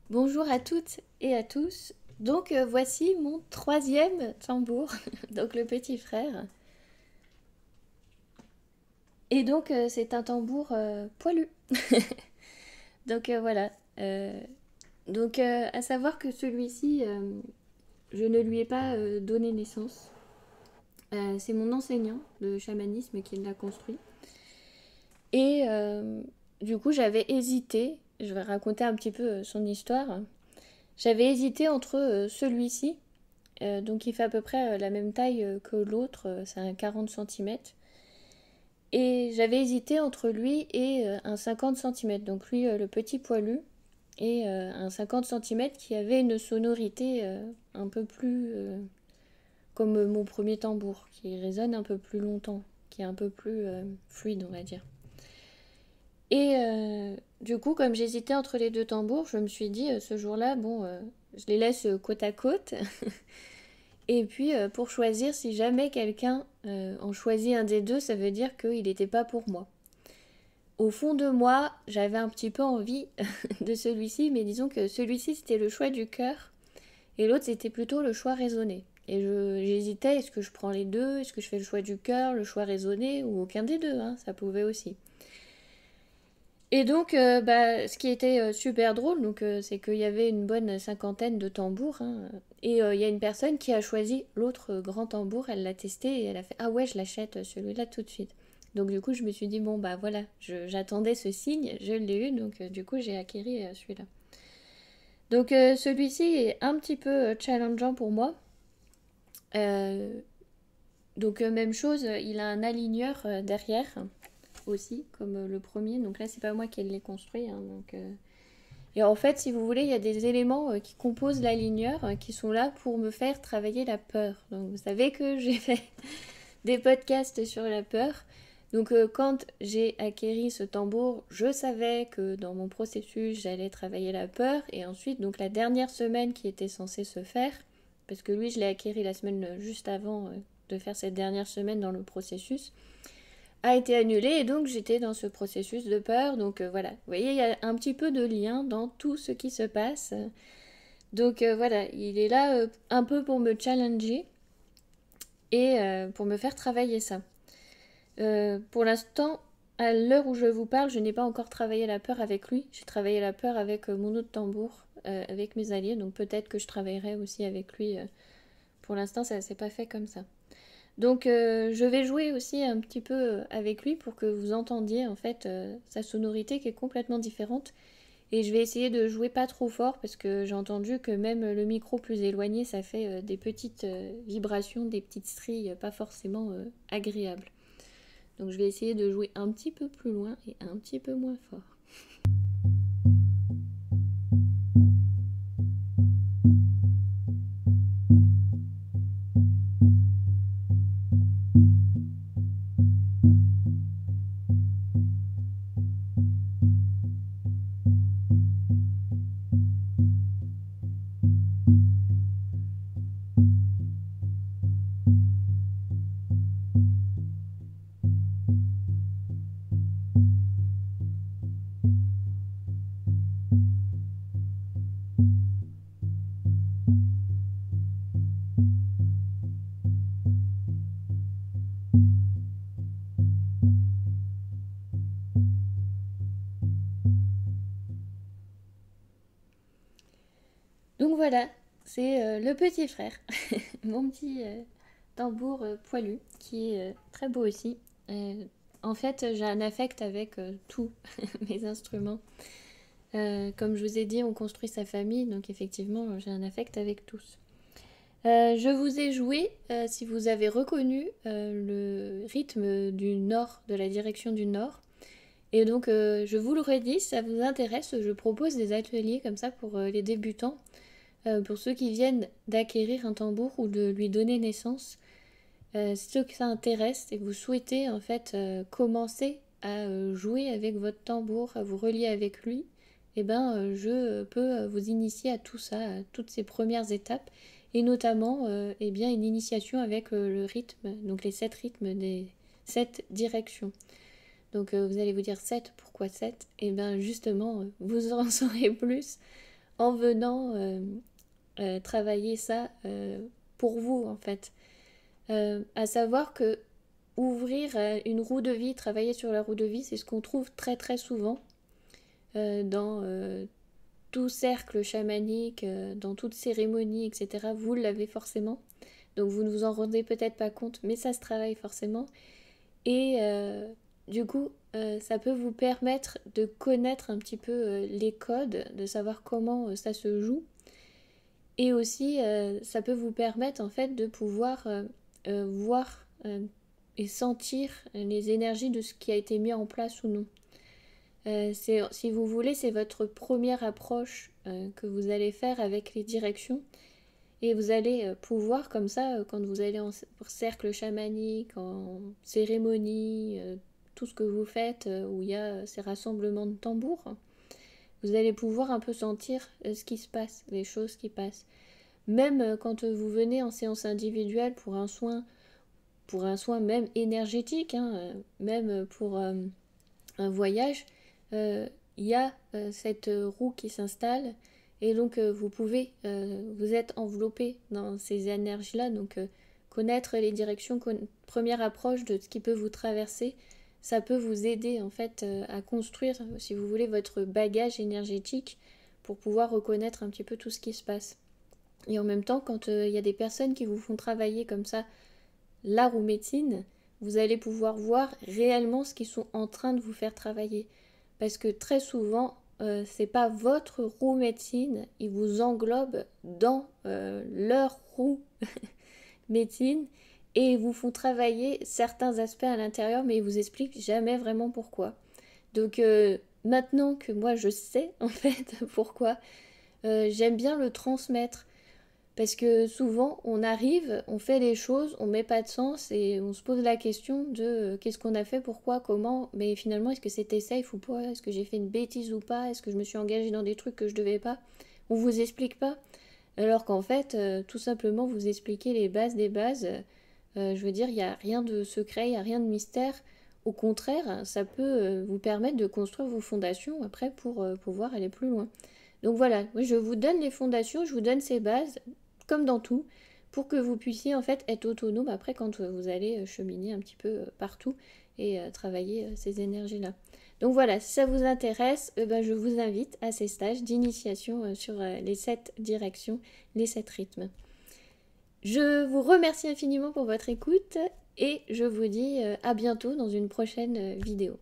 Bonjour à toutes et à tous. Donc voici mon troisième tambour, donc le petit frère. Et donc c'est un tambour poilu. Donc voilà. Euh, à savoir que celui-ci, je ne lui ai pas donné naissance. C'est mon enseignant de chamanisme qui l'a construit. Et du coup j'avais hésité, je vais raconter un petit peu son histoire. J'avais hésité entre celui-ci. Donc il fait à peu près la même taille que l'autre, c'est un 40 centimètres. Et j'avais hésité entre lui et un 50 centimètres. Donc lui, le petit poilu, et un 50 centimètres qui avait une sonorité un peu plus comme mon premier tambour, qui résonne un peu plus longtemps, qui est un peu plus fluide, on va dire. Et du coup, comme j'hésitais entre les deux tambours, je me suis dit ce jour-là, bon, je les laisse côte à côte. Et puis, pour choisir, si jamais quelqu'un en choisit un des deux, ça veut dire qu'il n'était pas pour moi. Au fond de moi, j'avais un petit peu envie de celui-ci, mais disons que celui-ci, c'était le choix du cœur, et l'autre, c'était plutôt le choix raisonné. Et j'hésitais, est-ce que je prends les deux, est-ce que je fais le choix du cœur, le choix raisonné, ou aucun des deux, hein, ça pouvait aussi. Et donc, ce qui était super drôle, c'est qu'il y avait une bonne cinquantaine de tambours, hein, et il y a une personne qui a choisi l'autre grand tambour, elle l'a testé et elle a fait ah ouais, je l'achète celui-là tout de suite. Donc du coup, je me suis dit bon bah voilà, j'attendais ce signe, je l'ai eu, donc du coup j'ai acquéri celui-là. Donc celui-ci est un petit peu challengeant pour moi. Euh, Même chose, il a un aligneur derrière aussi, comme le premier. Donc là, c'est pas moi qui l'ai construit, hein, Et en fait, si vous voulez, il y a des éléments qui composent la ligneur qui sont là pour me faire travailler la peur. Donc vous savez que j'ai fait des podcasts sur la peur. Donc quand j'ai acquéri ce tambour, je savais que dans mon processus, j'allais travailler la peur. Et ensuite, donc la dernière semaine qui était censée se faire, parce que lui, je l'ai acquéri la semaine juste avant de faire cette dernière semaine dans le processus, a été annulée et donc j'étais dans ce processus de peur. Donc voilà, vous voyez, il y a un petit peu de lien dans tout ce qui se passe. Donc voilà, il est là un peu pour me challenger et pour me faire travailler ça. Pour l'instant, à l'heure où je vous parle, je n'ai pas encore travaillé la peur avec lui. J'ai travaillé la peur avec mon autre tambour, avec mes alliés. Donc peut-être que je travaillerai aussi avec lui. Pour l'instant, ça ne s'est pas fait comme ça. Donc je vais jouer aussi un petit peu avec lui pour que vous entendiez en fait sa sonorité qui est complètement différente. Et je vais essayer de jouer pas trop fort parce que j'ai entendu que même le micro plus éloigné, ça fait des petites vibrations, des petites stries pas forcément agréables. Donc je vais essayer de jouer un petit peu plus loin et un petit peu moins fort. Donc voilà, c'est le petit frère, mon petit tambour poilu, qui est très beau aussi. Euh, En fait, j'ai un affect avec tous mes instruments. Comme je vous ai dit, on construit sa famille, donc effectivement, j'ai un affect avec tous. Je vous ai joué, si vous avez reconnu le rythme du nord, de la direction du nord. Et donc, je vous le redis, si ça vous intéresse, je propose des ateliers comme ça pour les débutants, pour ceux qui viennent d'acquérir un tambour ou de lui donner naissance. Si ceux que ça intéresse et que vous souhaitez en fait commencer à jouer avec votre tambour, à vous relier avec lui, eh ben, je peux vous initier à tout ça, à toutes ces premières étapes, et notamment eh bien, une initiation avec le rythme, donc les 7 rythmes des 7 directions. Donc vous allez vous dire 7, pourquoi 7? Et bien justement, vous en saurez plus en venant travailler ça pour vous en fait. À savoir que ouvrir une roue de vie, travailler sur la roue de vie, c'est ce qu'on trouve très très souvent dans tout cercle chamanique, dans toute cérémonie, etc. Vous l'avez forcément. Donc vous ne vous en rendez peut-être pas compte, mais ça se travaille forcément. Et du coup, ça peut vous permettre de connaître un petit peu les codes, de savoir comment ça se joue. Et aussi, ça peut vous permettre en fait de pouvoir voir et sentir les énergies de ce qui a été mis en place ou non. Si vous voulez, c'est votre première approche que vous allez faire avec les directions. Et vous allez pouvoir, comme ça, quand vous allez en cercle chamanique, en cérémonie, tout ce que vous faites, où il y a ces rassemblements de tambours, vous allez pouvoir un peu sentir ce qui se passe, les choses qui passent. Même quand vous venez en séance individuelle pour un soin même énergétique, hein, même pour un voyage, il y a cette roue qui s'installe et donc vous pouvez, vous êtes enveloppé dans ces énergies-là, donc connaître les directions, première approche de ce qui peut vous traverser, ça peut vous aider en fait à construire, si vous voulez, votre bagage énergétique pour pouvoir reconnaître un petit peu tout ce qui se passe. Et en même temps, quand il y a des personnes qui vous font travailler comme ça, la roue médecine, vous allez pouvoir voir réellement ce qu'ils sont en train de vous faire travailler. Parce que très souvent, c'est pas votre roue médecine, ils vous englobent dans leur roue médecine et ils vous font travailler certains aspects à l'intérieur, mais ils vous expliquent jamais vraiment pourquoi. Donc maintenant que moi je sais en fait pourquoi, j'aime bien le transmettre. Parce que souvent, on arrive, on fait les choses, on met pas de sens et on se pose la question de qu'est-ce qu'on a fait, pourquoi, comment, mais finalement, est-ce que c'était safe ou pas? Est-ce que j'ai fait une bêtise ou pas? Est-ce que je me suis engagée dans des trucs que je devais pas? On vous explique pas. Alors qu'en fait, tout simplement, vous expliquez les bases des bases. Je veux dire, il n'y a rien de secret, il n'y a rien de mystère. Au contraire, ça peut vous permettre de construire vos fondations après pour pouvoir aller plus loin. Donc voilà, je vous donne les fondations, je vous donne ces bases, comme dans tout, pour que vous puissiez en fait être autonome après quand vous allez cheminer un petit peu partout et travailler ces énergies-là. Donc voilà, si ça vous intéresse, je vous invite à ces stages d'initiation sur les 7 directions, les 7 rythmes. Je vous remercie infiniment pour votre écoute et je vous dis à bientôt dans une prochaine vidéo.